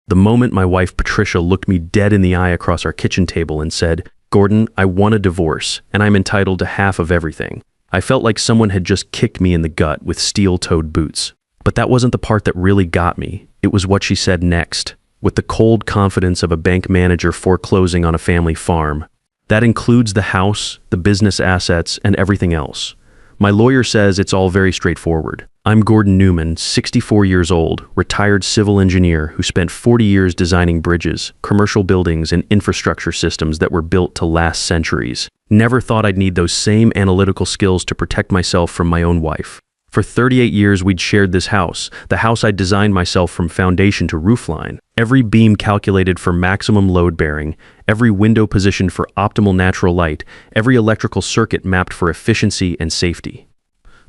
The moment my wife Patricia looked me dead in the eye across our kitchen table and said, "Gordon, I want a divorce, and I'm entitled to half of everything," I felt like someone had just kicked me in the gut with steel-toed boots. But that wasn't the part that really got me. It was what she said next, with the cold confidence of a bank manager foreclosing on a family farm. That includes the house, the business assets, and everything else. My lawyer says it's all very straightforward. I'm Gordon Newman, 64 years old, retired civil engineer who spent 40 years designing bridges, commercial buildings, and infrastructure systems that were built to last centuries. Never thought I'd need those same analytical skills to protect myself from my own wife. For 38 years, we'd shared this house, the house I'd designed myself from foundation to roofline. Every beam calculated for maximum load bearing, every window positioned for optimal natural light, every electrical circuit mapped for efficiency and safety.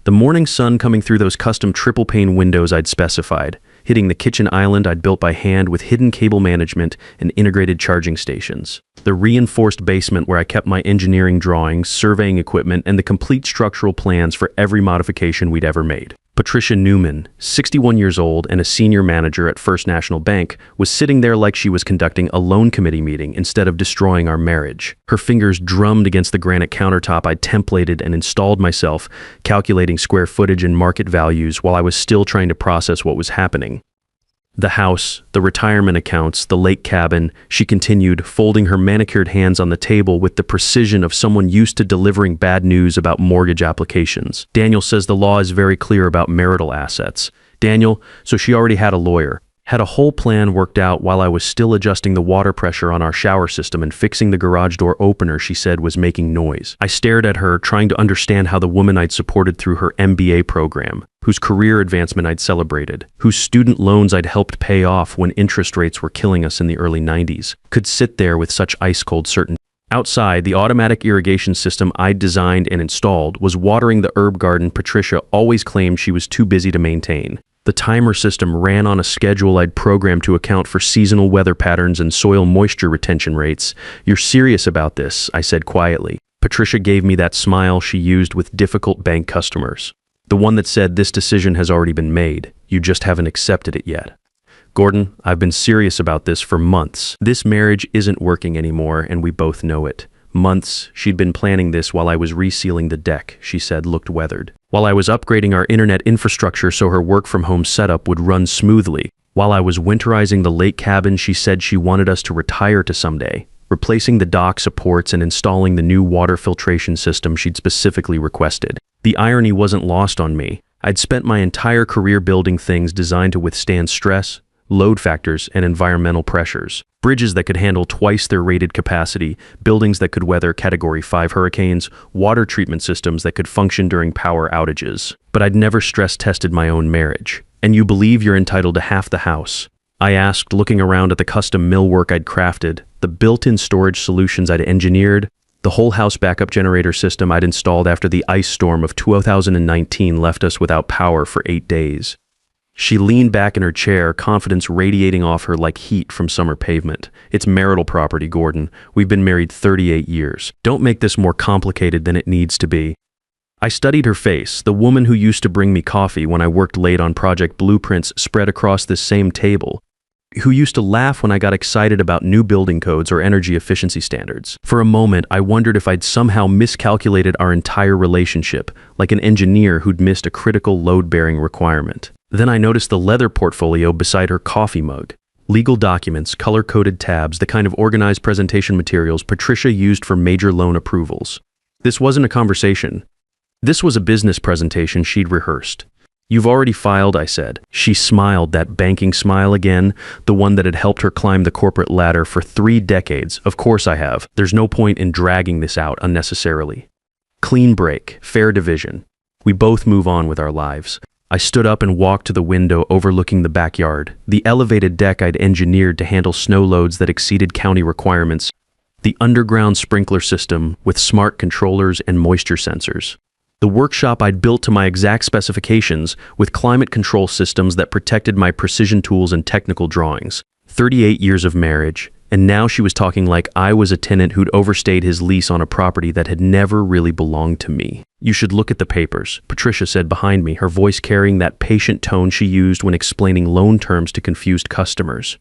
The morning sun coming through those custom triple-pane windows I'd specified, hitting the kitchen island I'd built by hand with hidden cable management and integrated charging stations. The reinforced basement where I kept my engineering drawings, surveying equipment, and the complete structural plans for every modification we'd ever made. Patricia Newman, 61 years old and a senior manager at First National Bank, was sitting there like she was conducting a loan committee meeting instead of destroying our marriage. Her fingers drummed against the granite countertop I'd templated and installed myself, calculating square footage and market values while I was still trying to process what was happening. The house, the retirement accounts, the lake cabin, she continued, folding her manicured hands on the table with the precision of someone used to delivering bad news about mortgage applications. Daniel says the law is very clear about marital assets. Daniel, so she already had a lawyer. Had a whole plan worked out while I was still adjusting the water pressure on our shower system and fixing the garage door opener she said was making noise. I stared at her, trying to understand how the woman I'd supported through her MBA program, whose career advancement I'd celebrated, whose student loans I'd helped pay off when interest rates were killing us in the early 90s, could sit there with such ice-cold certainty. Outside, the automatic irrigation system I'd designed and installed was watering the herb garden Patricia always claimed she was too busy to maintain. The timer system ran on a schedule I'd programmed to account for seasonal weather patterns and soil moisture retention rates. "You're serious about this," I said quietly. Patricia gave me that smile she used with difficult bank customers. The one that said, "This decision has already been made. You just haven't accepted it yet." "Gordon, I've been serious about this for months. This marriage isn't working anymore, and we both know it." Months. She'd been planning this while I was resealing the deck, she said, looked weathered. While I was upgrading our internet infrastructure so her work-from-home setup would run smoothly. While I was winterizing the lake cabin she said she wanted us to retire to someday. Replacing the dock supports and installing the new water filtration system she'd specifically requested. The irony wasn't lost on me. I'd spent my entire career building things designed to withstand stress, load factors, and environmental pressures. Bridges that could handle twice their rated capacity, buildings that could weather Category 5 hurricanes, water treatment systems that could function during power outages. But I'd never stress-tested my own marriage. "And you believe you're entitled to half the house?" I asked, looking around at the custom millwork I'd crafted, the built-in storage solutions I'd engineered, the whole house backup generator system I'd installed after the ice storm of 2019 left us without power for 8 days. She leaned back in her chair, confidence radiating off her like heat from summer pavement. "It's marital property, Gordon. We've been married 38 years. Don't make this more complicated than it needs to be." I studied her face, the woman who used to bring me coffee when I worked late on project blueprints spread across this same table, who used to laugh when I got excited about new building codes or energy efficiency standards. For a moment, I wondered if I'd somehow miscalculated our entire relationship, like an engineer who'd missed a critical load-bearing requirement. Then I noticed the leather portfolio beside her coffee mug. Legal documents, color-coded tabs, the kind of organized presentation materials Patricia used for major loan approvals. This wasn't a conversation. This was a business presentation she'd rehearsed. "You've already filed," I said. She smiled, that banking smile again, the one that had helped her climb the corporate ladder for 3 decades. "Of course I have. There's no point in dragging this out unnecessarily." Clean break, fair division. We both move on with our lives. I stood up and walked to the window overlooking the backyard, the elevated deck I'd engineered to handle snow loads that exceeded county requirements, the underground sprinkler system with smart controllers and moisture sensors, the workshop I'd built to my exact specifications with climate control systems that protected my precision tools and technical drawings. 38 years of marriage, and now she was talking like I was a tenant who'd overstayed his lease on a property that had never really belonged to me. "You should look at the papers," Patricia said behind me, her voice carrying that patient tone she used when explaining loan terms to confused customers.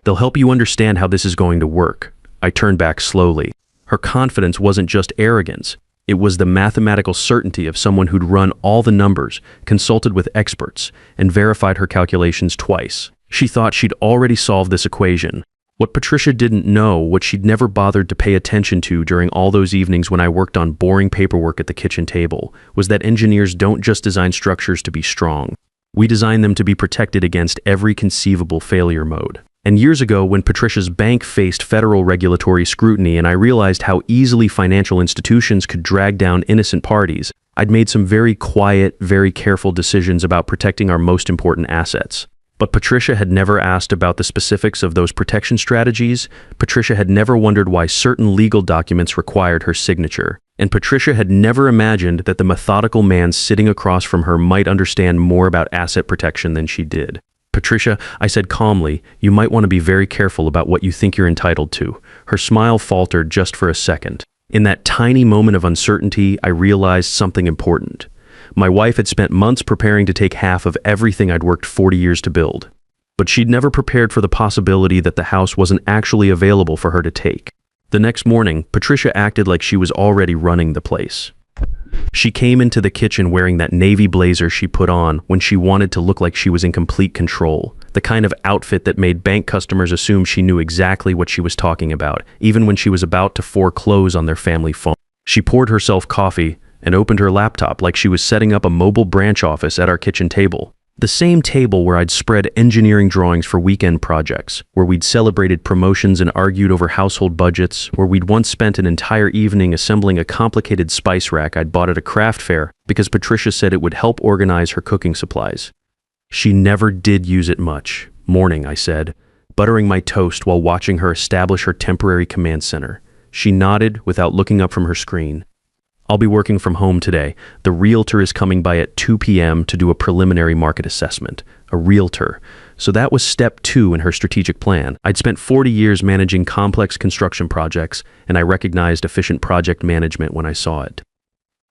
They'll help you understand how this is going to work. I turned back slowly. Her confidence wasn't just arrogance. It was the mathematical certainty of someone who'd run all the numbers, consulted with experts, and verified her calculations twice. She thought she'd already solved this equation. What Patricia didn't know, what she'd never bothered to pay attention to during all those evenings when I worked on boring paperwork at the kitchen table, was that engineers don't just design structures to be strong. We design them to be protected against every conceivable failure mode. And years ago, when Patricia's bank faced federal regulatory scrutiny and I realized how easily financial institutions could drag down innocent parties, I'd made some very quiet, very careful decisions about protecting our most important assets. But Patricia had never asked about the specifics of those protection strategies. Patricia had never wondered why certain legal documents required her signature. And Patricia had never imagined that the methodical man sitting across from her might understand more about asset protection than she did. Patricia, I said calmly, you might want to be very careful about what you think you're entitled to. Her smile faltered just for a second. In that tiny moment of uncertainty, I realized something important. My wife had spent months preparing to take half of everything I'd worked 40 years to build. But she'd never prepared for the possibility that the house wasn't actually available for her to take. The next morning, Patricia acted like she was already running the place. She came into the kitchen wearing that navy blazer she put on when she wanted to look like she was in complete control, the kind of outfit that made bank customers assume she knew exactly what she was talking about, even when she was about to foreclose on their family phone. She poured herself coffee and opened her laptop like she was setting up a mobile branch office at our kitchen table. The same table where I'd spread engineering drawings for weekend projects, where we'd celebrated promotions and argued over household budgets, where we'd once spent an entire evening assembling a complicated spice rack I'd bought at a craft fair because Patricia said it would help organize her cooking supplies. She never did use it much. Morning, I said, buttering my toast while watching her establish her temporary command center. She nodded without looking up from her screen. I'll be working from home today. The realtor is coming by at 2 p.m. to do a preliminary market assessment. A realtor. So that was step 2 in her strategic plan. I'd spent 40 years managing complex construction projects, and I recognized efficient project management when I saw it.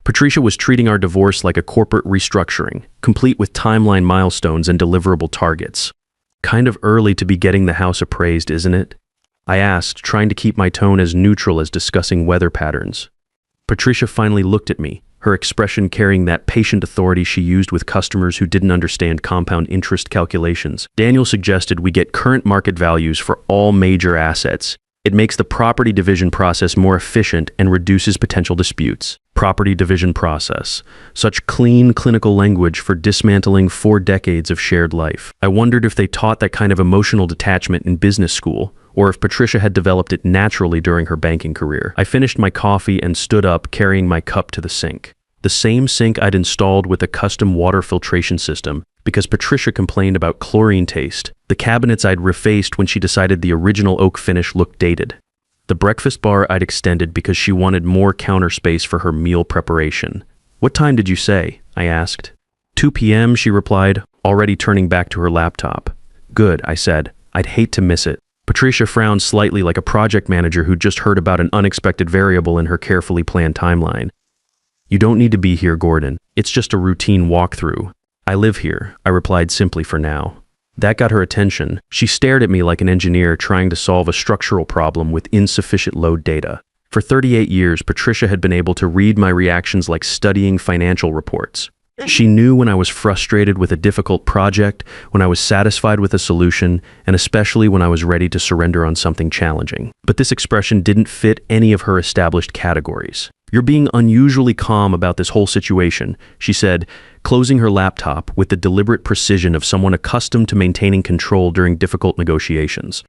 Patricia was treating our divorce like a corporate restructuring, complete with timeline milestones and deliverable targets. Kind of early to be getting the house appraised, isn't it? I asked, trying to keep my tone as neutral as discussing weather patterns. Patricia finally looked at me, her expression carrying that patient authority she used with customers who didn't understand compound interest calculations. Daniel suggested we get current market values for all major assets. It makes the property division process more efficient and reduces potential disputes. Property division process. Such clean, clinical language for dismantling 4 decades of shared life. I wondered if they taught that kind of emotional detachment in business school, or if Patricia had developed it naturally during her banking career. I finished my coffee and stood up, carrying my cup to the sink. The same sink I'd installed with a custom water filtration system, because Patricia complained about chlorine taste. The cabinets I'd refaced when she decided the original oak finish looked dated. The breakfast bar I'd extended because she wanted more counter space for her meal preparation. What time did you say? I asked. 2 p.m., she replied, already turning back to her laptop. Good, I said. I'd hate to miss it. Patricia frowned slightly like a project manager who'd just heard about an unexpected variable in her carefully planned timeline. You don't need to be here, Gordon. It's just a routine walkthrough. I live here, I replied simply for now. That got her attention. She stared at me like an engineer trying to solve a structural problem with insufficient load data. For 38 years, Patricia had been able to read my reactions like studying financial reports. She knew when I was frustrated with a difficult project, when I was satisfied with a solution, and especially when I was ready to surrender on something challenging. But this expression didn't fit any of her established categories. You're being unusually calm about this whole situation, she said, closing her laptop with the deliberate precision of someone accustomed to maintaining control during difficult negotiations.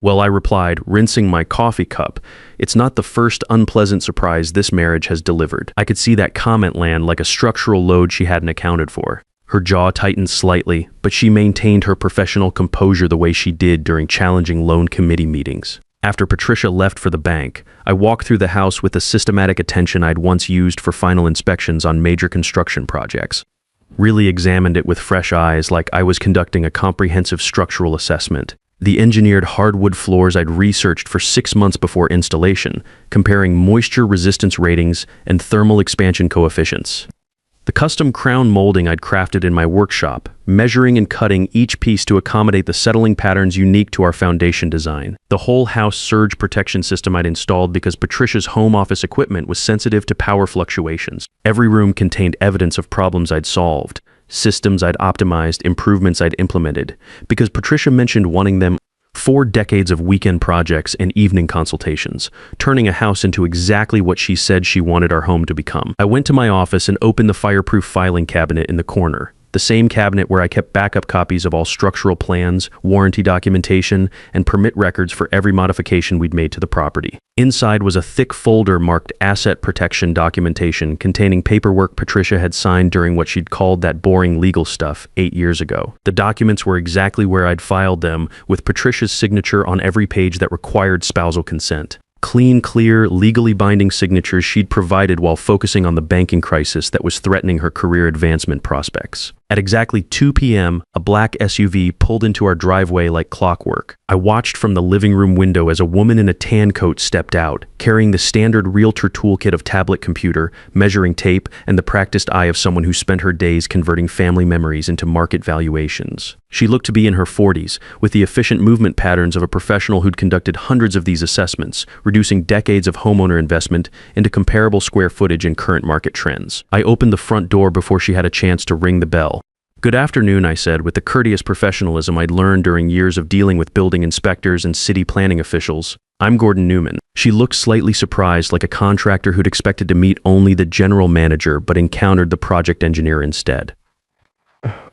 Well, I replied, rinsing my coffee cup, it's not the first unpleasant surprise this marriage has delivered. I could see that comment land like a structural load she hadn't accounted for. Her jaw tightened slightly, but she maintained her professional composure the way she did during challenging loan committee meetings. After Patricia left for the bank, I walked through the house with the systematic attention I'd once used for final inspections on major construction projects. Really examined it with fresh eyes like I was conducting a comprehensive structural assessment. The engineered hardwood floors I'd researched for 6 months before installation, comparing moisture resistance ratings and thermal expansion coefficients. The custom crown molding I'd crafted in my workshop, measuring and cutting each piece to accommodate the settling patterns unique to our foundation design. The whole house surge protection system I'd installed because Patricia's home office equipment was sensitive to power fluctuations. Every room contained evidence of problems I'd solved, systems I'd optimized, improvements I'd implemented, because Patricia mentioned wanting them. 4 decades of weekend projects and evening consultations, turning a house into exactly what she said she wanted our home to become. I went to my office and opened the fireproof filing cabinet in the corner, the same cabinet where I kept backup copies of all structural plans, warranty documentation, and permit records for every modification we'd made to the property. Inside was a thick folder marked Asset Protection Documentation containing paperwork Patricia had signed during what she'd called that boring legal stuff 8 years ago. The documents were exactly where I'd filed them, with Patricia's signature on every page that required spousal consent. Clean, clear, legally binding signatures she'd provided while focusing on the banking crisis that was threatening her career advancement prospects. At exactly 2 p.m., a black SUV pulled into our driveway like clockwork. I watched from the living room window as a woman in a tan coat stepped out, carrying the standard realtor toolkit of tablet computer, measuring tape, and the practiced eye of someone who spent her days converting family memories into market valuations. She looked to be in her 40s, with the efficient movement patterns of a professional who'd conducted hundreds of these assessments, reducing decades of homeowner investment into comparable square footage in current market trends. I opened the front door before she had a chance to ring the bell. "Good afternoon," I said, with the courteous professionalism I'd learned during years of dealing with building inspectors and city planning officials. "I'm Gordon Newman." She looked slightly surprised, like a contractor who'd expected to meet only the general manager but encountered the project engineer instead.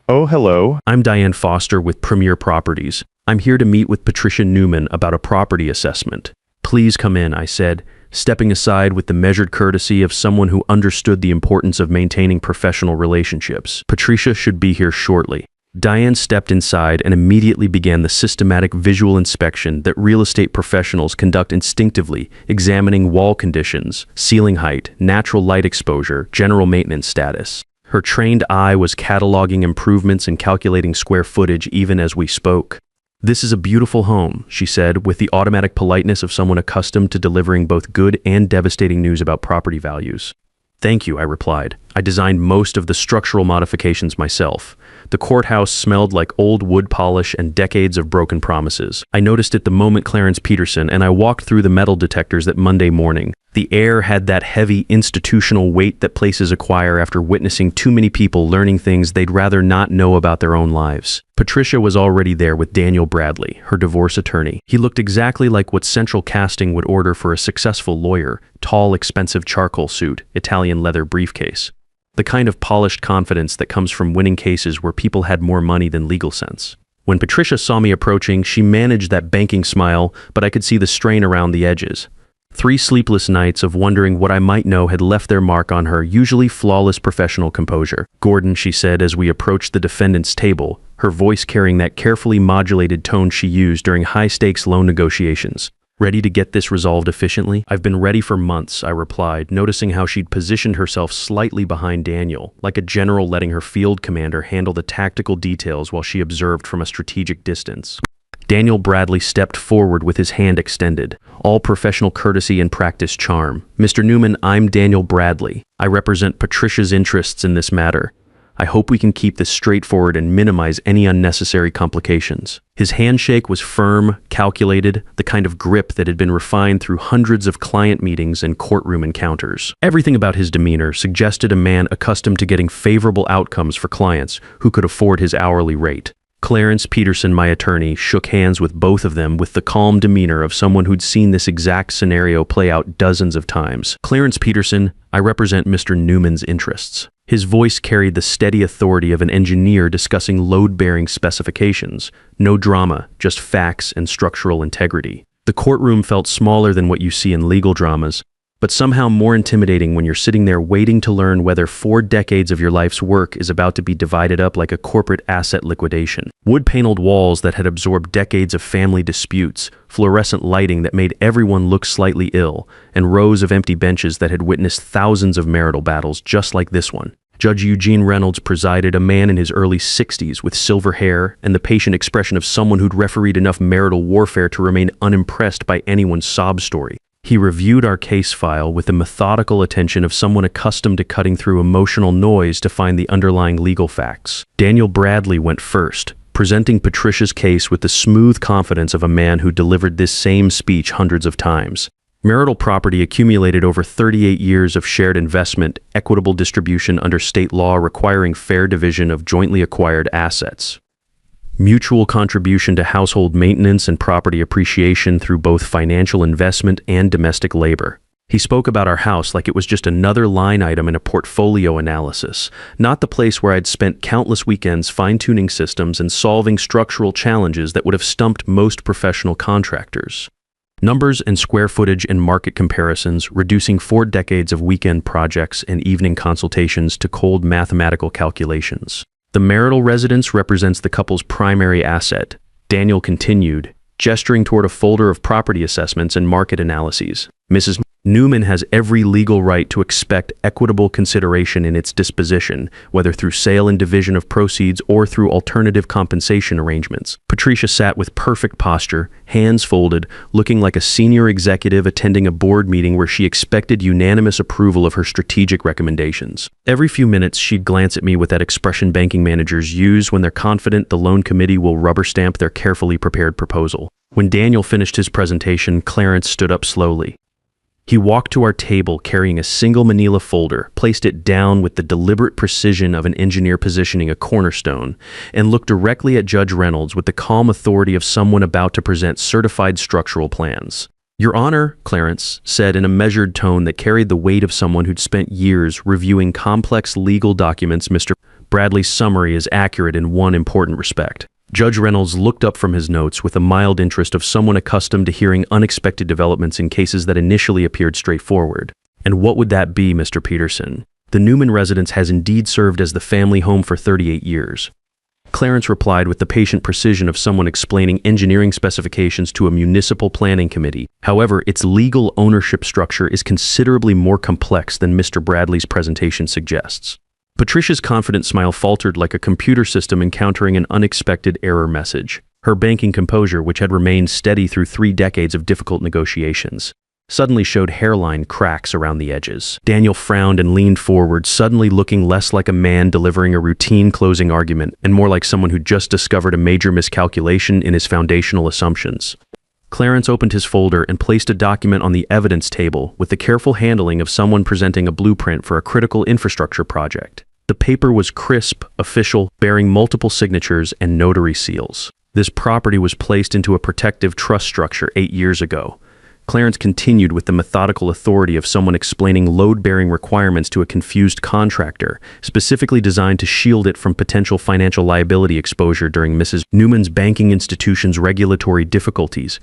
Oh, hello. "I'm Diane Foster with Premier Properties. I'm here to meet with Patricia Newman about a property assessment." "Please come in," I said, stepping aside with the measured courtesy of someone who understood the importance of maintaining professional relationships. "Patricia should be here shortly." Diane stepped inside and immediately began the systematic visual inspection that real estate professionals conduct instinctively, examining wall conditions, ceiling height, natural light exposure, general maintenance status. Her trained eye was cataloging improvements and calculating square footage even as we spoke. "This is a beautiful home," she said, with the automatic politeness of someone accustomed to delivering both good and devastating news about property values. "Thank you," I replied. "I designed most of the structural modifications myself." The courthouse smelled like old wood polish and decades of broken promises. I noticed it the moment Clarence Peterson and I walked through the metal detectors that Monday morning. The air had that heavy institutional weight that places acquire after witnessing too many people learning things they'd rather not know about their own lives. Patricia was already there with Daniel Bradley, her divorce attorney. He looked exactly like what central casting would order for a successful lawyer: tall, expensive charcoal suit, Italian leather briefcase. The kind of polished confidence that comes from winning cases where people had more money than legal sense. When Patricia saw me approaching, she managed that banking smile, but I could see the strain around the edges. 3 sleepless nights of wondering what I might know had left their mark on her usually flawless professional composure. "Gordon," she said as we approached the defendant's table, her voice carrying that carefully modulated tone she used during high-stakes loan negotiations. "Ready to get this resolved efficiently?" "I've been ready for months," I replied, noticing how she'd positioned herself slightly behind Daniel, like a general letting her field commander handle the tactical details while she observed from a strategic distance. Daniel Bradley stepped forward with his hand extended, all professional courtesy and practiced charm. "Mr. Newman, I'm Daniel Bradley. I represent Patricia's interests in this matter. I hope we can keep this straightforward and minimize any unnecessary complications." His handshake was firm, calculated, the kind of grip that had been refined through hundreds of client meetings and courtroom encounters. Everything about his demeanor suggested a man accustomed to getting favorable outcomes for clients who could afford his hourly rate. Clarence Peterson, my attorney, shook hands with both of them with the calm demeanor of someone who'd seen this exact scenario play out dozens of times. "Clarence Peterson, I represent Mr. Newman's interests." His voice carried the steady authority of an engineer discussing load-bearing specifications. No drama, just facts and structural integrity. The courtroom felt smaller than what you see in legal dramas, but somehow more intimidating when you're sitting there waiting to learn whether 4 decades of your life's work is about to be divided up like a corporate asset liquidation. Wood-paneled walls that had absorbed decades of family disputes, fluorescent lighting that made everyone look slightly ill, and rows of empty benches that had witnessed thousands of marital battles just like this one. Judge Eugene Reynolds presided, a man in his early 60s with silver hair and the patient expression of someone who'd refereed enough marital warfare to remain unimpressed by anyone's sob story. He reviewed our case file with the methodical attention of someone accustomed to cutting through emotional noise to find the underlying legal facts. Daniel Bradley went first, presenting Patricia's case with the smooth confidence of a man who delivered this same speech hundreds of times. Marital property accumulated over 38 years of shared investment, equitable distribution under state law requiring fair division of jointly acquired assets. Mutual contribution to household maintenance and property appreciation through both financial investment and domestic labor. He spoke about our house like it was just another line item in a portfolio analysis, not the place where I'd spent countless weekends fine-tuning systems and solving structural challenges that would have stumped most professional contractors. Numbers and square footage and market comparisons, reducing 4 decades of weekend projects and evening consultations to cold mathematical calculations. The marital residence represents the couple's primary asset, Daniel continued, gesturing toward a folder of property assessments and market analyses. Mrs. Newman has every legal right to expect equitable consideration in its disposition, whether through sale and division of proceeds or through alternative compensation arrangements. Patricia sat with perfect posture, hands folded, looking like a senior executive attending a board meeting where she expected unanimous approval of her strategic recommendations. Every few minutes, she'd glance at me with that expression banking managers use when they're confident the loan committee will rubber stamp their carefully prepared proposal. When Daniel finished his presentation, Clarence stood up slowly. He walked to our table carrying a single manila folder, placed it down with the deliberate precision of an engineer positioning a cornerstone, and looked directly at Judge Reynolds with the calm authority of someone about to present certified structural plans. "Your Honor," Clarence said in a measured tone that carried the weight of someone who'd spent years reviewing complex legal documents, "Mr. Bradley's summary is accurate in one important respect." Judge Reynolds looked up from his notes with the mild interest of someone accustomed to hearing unexpected developments in cases that initially appeared straightforward. "And what would that be, Mr. Peterson? The Newman residence has indeed served as the family home for 38 years. Clarence replied with the patient precision of someone explaining engineering specifications to a municipal planning committee. However, its legal ownership structure is considerably more complex than Mr. Bradley's presentation suggests. Patricia's confident smile faltered like a computer system encountering an unexpected error message. Her banking composure, which had remained steady through 3 decades of difficult negotiations, suddenly showed hairline cracks around the edges. Daniel frowned and leaned forward, suddenly looking less like a man delivering a routine closing argument and more like someone who just discovered a major miscalculation in his foundational assumptions. Clarence opened his folder and placed a document on the evidence table with the careful handling of someone presenting a blueprint for a critical infrastructure project. The paper was crisp, official, bearing multiple signatures and notary seals. This property was placed into a protective trust structure 8 years ago. Clarence continued with the methodical authority of someone explaining load-bearing requirements to a confused contractor, specifically designed to shield it from potential financial liability exposure during Mrs. Newman's banking institution's regulatory difficulties.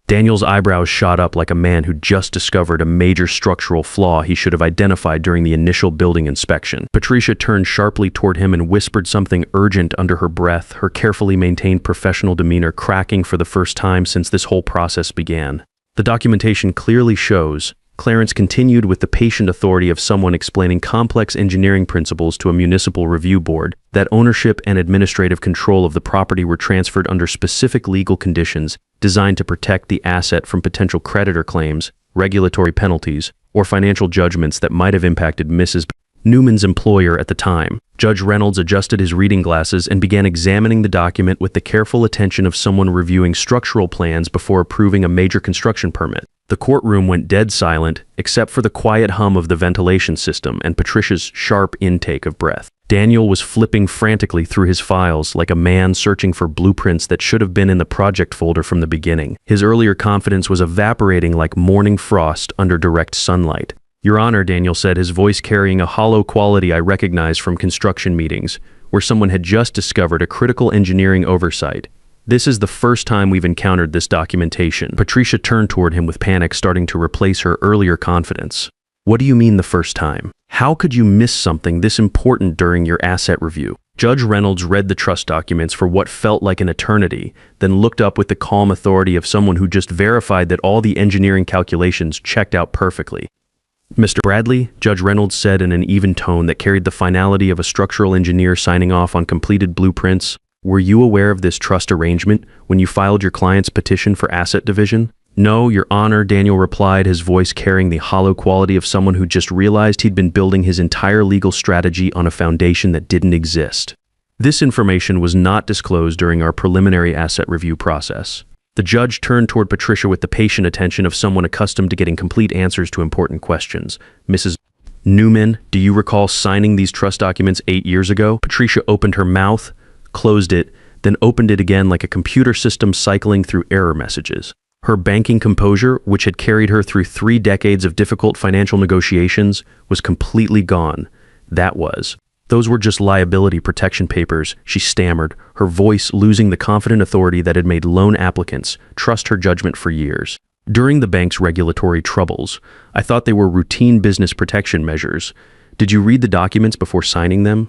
Daniel's eyebrows shot up like a man who just discovered a major structural flaw he should have identified during the initial building inspection. Patricia turned sharply toward him and whispered something urgent under her breath, her carefully maintained professional demeanor cracking for the first time since this whole process began. The documentation clearly shows, Clarence continued with the patient authority of someone explaining complex engineering principles to a municipal review board, that ownership and administrative control of the property were transferred under specific legal conditions designed to protect the asset from potential creditor claims, regulatory penalties, or financial judgments that might have impacted Mrs. Newman's employer at the time. Judge Reynolds adjusted his reading glasses and began examining the document with the careful attention of someone reviewing structural plans before approving a major construction permit. The courtroom went dead silent, except for the quiet hum of the ventilation system and Patricia's sharp intake of breath. Daniel was flipping frantically through his files like a man searching for blueprints that should have been in the project folder from the beginning. His earlier confidence was evaporating like morning frost under direct sunlight. "Your Honor," Daniel said, his voice carrying a hollow quality I recognized from construction meetings, where someone had just discovered a critical engineering oversight. "This is the first time we've encountered this documentation." Patricia turned toward him with panic starting to replace her earlier confidence. "What do you mean the first time? How could you miss something this important during your asset review?" Judge Reynolds read the trust documents for what felt like an eternity, then looked up with the calm authority of someone who just verified that all the engineering calculations checked out perfectly. "Mr. Bradley," Judge Reynolds said in an even tone that carried the finality of a structural engineer signing off on completed blueprints, "were you aware of this trust arrangement when you filed your client's petition for asset division?" No, Your Honor, Daniel replied, his voice carrying the hollow quality of someone who just realized he'd been building his entire legal strategy on a foundation that didn't exist. This information was not disclosed during our preliminary asset review process. The judge turned toward Patricia with the patient attention of someone accustomed to getting complete answers to important questions. Mrs. Newman, do you recall signing these trust documents 8 years ago? Patricia opened her mouth, closed it, then opened it again like a computer system cycling through error messages. Her banking composure, which had carried her through 3 decades of difficult financial negotiations, was completely gone. Those were just liability protection papers, she stammered, her voice losing the confident authority that had made loan applicants trust her judgment for years. During the bank's regulatory troubles, I thought they were routine business protection measures. Did you read the documents before signing them?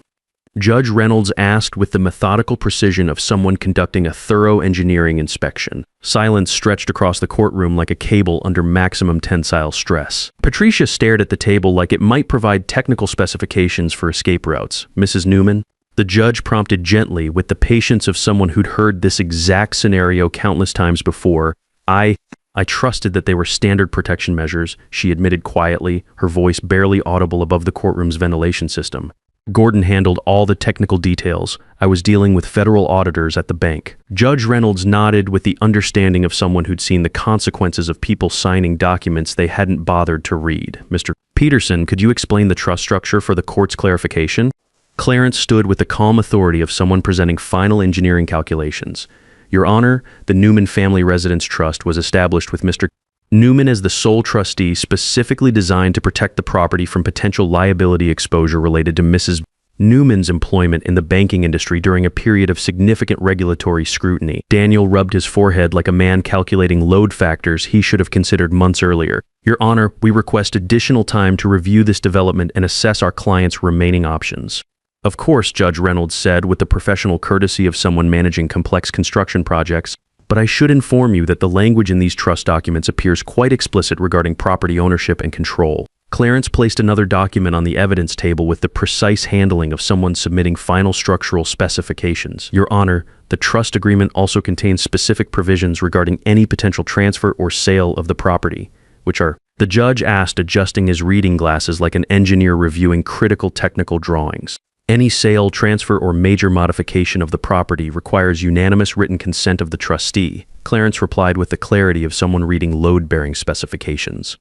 Judge Reynolds asked with the methodical precision of someone conducting a thorough engineering inspection. Silence stretched across the courtroom like a cable under maximum tensile stress. Patricia stared at the table like it might provide technical specifications for escape routes. Mrs. Newman? The judge prompted gently with the patience of someone who'd heard this exact scenario countless times before. I trusted that they were standard protection measures, she admitted quietly, her voice barely audible above the courtroom's ventilation system. Gordon handled all the technical details. I was dealing with federal auditors at the bank. Judge Reynolds nodded with the understanding of someone who'd seen the consequences of people signing documents they hadn't bothered to read. Mr. Peterson, could you explain the trust structure for the court's clarification? Clarence stood with the calm authority of someone presenting final engineering calculations. Your Honor, the Newman Family Residence Trust was established with Mr. Newman as the sole trustee, specifically designed to protect the property from potential liability exposure related to Mrs. Newman's employment in the banking industry during a period of significant regulatory scrutiny. Daniel rubbed his forehead like a man calculating load factors he should have considered months earlier. Your Honor, we request additional time to review this development and assess our client's remaining options. Of course, Judge Reynolds said with the professional courtesy of someone managing complex construction projects, but I should inform you that the language in these trust documents appears quite explicit regarding property ownership and control. Clarence placed another document on the evidence table with the precise handling of someone submitting final structural specifications. Your Honor, the trust agreement also contains specific provisions regarding any potential transfer or sale of the property, which are, the judge asked, adjusting his reading glasses like an engineer reviewing critical technical drawings. Any sale, transfer, or major modification of the property requires unanimous written consent of the trustee. Clarence replied with the clarity of someone reading load-bearing specifications.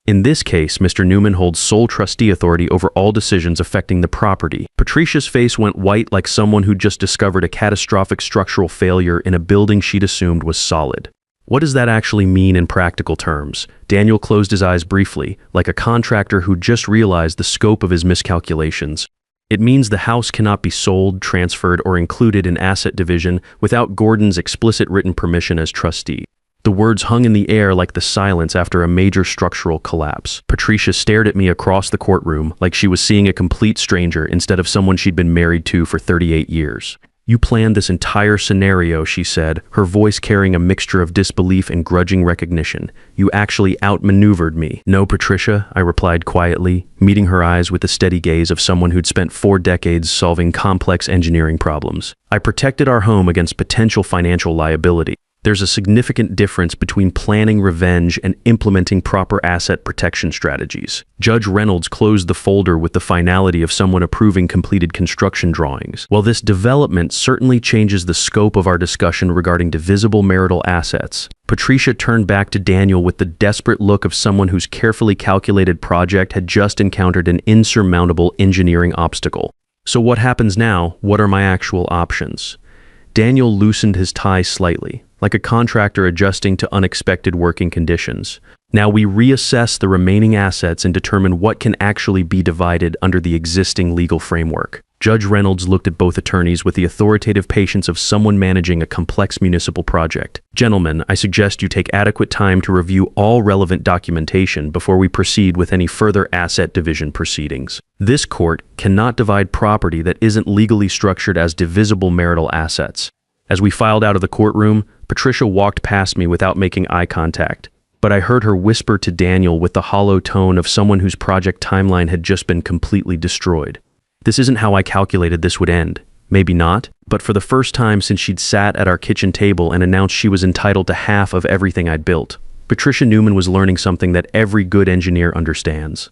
In this case, Mr. Newman holds sole trustee authority over all decisions affecting the property. Patricia's face went white like someone who just discovered a catastrophic structural failure in a building she'd assumed was solid. What does that actually mean in practical terms? Daniel closed his eyes briefly, like a contractor who just realized the scope of his miscalculations. It means the house cannot be sold, transferred, or included in asset division without Gordon's explicit written permission as trustee. The words hung in the air like the silence after a major structural collapse. Patricia stared at me across the courtroom like she was seeing a complete stranger instead of someone she'd been married to for 38 years. You planned this entire scenario, she said, her voice carrying a mixture of disbelief and grudging recognition. You actually outmaneuvered me. No, Patricia, I replied quietly, meeting her eyes with the steady gaze of someone who'd spent 4 decades solving complex engineering problems. I protected our home against potential financial liability. There's a significant difference between planning revenge and implementing proper asset protection strategies. Judge Reynolds closed the folder with the finality of someone approving completed construction drawings. While this development certainly changes the scope of our discussion regarding divisible marital assets, Patricia turned back to Daniel with the desperate look of someone whose carefully calculated project had just encountered an insurmountable engineering obstacle. So what happens now? What are my actual options? Daniel loosened his tie slightly, like a contractor adjusting to unexpected working conditions. Now we reassess the remaining assets and determine what can actually be divided under the existing legal framework. Judge Reynolds looked at both attorneys with the authoritative patience of someone managing a complex municipal project. Gentlemen, I suggest you take adequate time to review all relevant documentation before we proceed with any further asset division proceedings. This court cannot divide property that isn't legally structured as divisible marital assets. As we filed out of the courtroom, Patricia walked past me without making eye contact, but I heard her whisper to Daniel with the hollow tone of someone whose project timeline had just been completely destroyed. This isn't how I calculated this would end. Maybe not, but for the first time since she'd sat at our kitchen table and announced she was entitled to half of everything I'd built. Patricia Newman was learning something that every good engineer understands.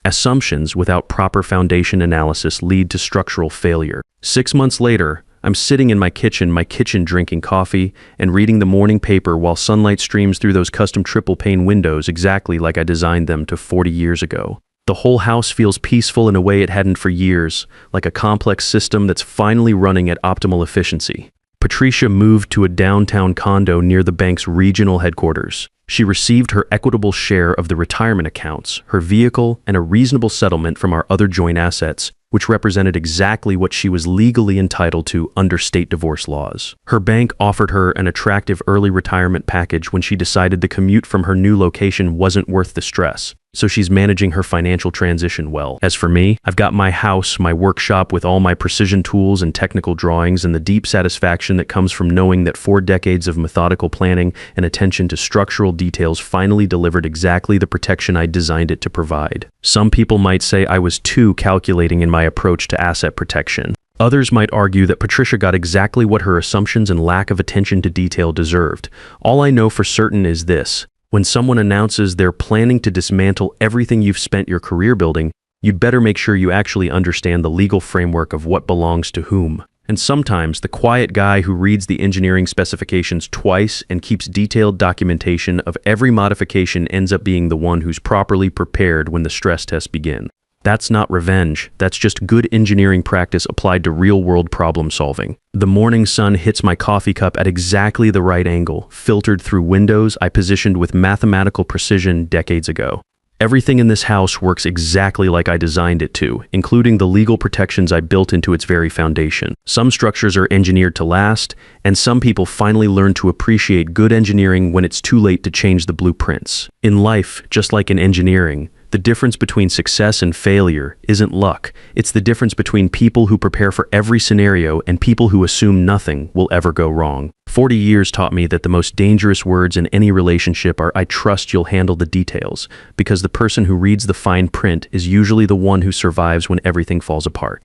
Assumptions without proper foundation analysis lead to structural failure. 6 months later, I'm sitting in my kitchen drinking coffee and reading the morning paper while sunlight streams through those custom triple-pane windows exactly like I designed them to 40 years ago. The whole house feels peaceful in a way it hadn't for years, like a complex system that's finally running at optimal efficiency. Patricia moved to a downtown condo near the bank's regional headquarters. She received her equitable share of the retirement accounts, her vehicle, and a reasonable settlement from our other joint assets, which represented exactly what she was legally entitled to under state divorce laws. Her bank offered her an attractive early retirement package when she decided the commute from her new location wasn't worth the stress. So she's managing her financial transition well. As for me, I've got my house, my workshop with all my precision tools and technical drawings, and the deep satisfaction that comes from knowing that 4 decades of methodical planning and attention to structural details finally delivered exactly the protection I designed it to provide. Some people might say I was too calculating in my approach to asset protection. Others might argue that Patricia got exactly what her assumptions and lack of attention to detail deserved. All I know for certain is this: when someone announces they're planning to dismantle everything you've spent your career building, you'd better make sure you actually understand the legal framework of what belongs to whom. And sometimes the quiet guy who reads the engineering specifications twice and keeps detailed documentation of every modification ends up being the one who's properly prepared when the stress tests begin. That's not revenge. That's just good engineering practice applied to real-world problem solving. The morning sun hits my coffee cup at exactly the right angle, filtered through windows I positioned with mathematical precision decades ago. Everything in this house works exactly like I designed it to, including the legal protections I built into its very foundation. Some structures are engineered to last, and some people finally learn to appreciate good engineering when it's too late to change the blueprints. In life, just like in engineering, the difference between success and failure isn't luck. It's the difference between people who prepare for every scenario and people who assume nothing will ever go wrong. 40 years taught me that the most dangerous words in any relationship are "I trust you'll handle the details," because the person who reads the fine print is usually the one who survives when everything falls apart.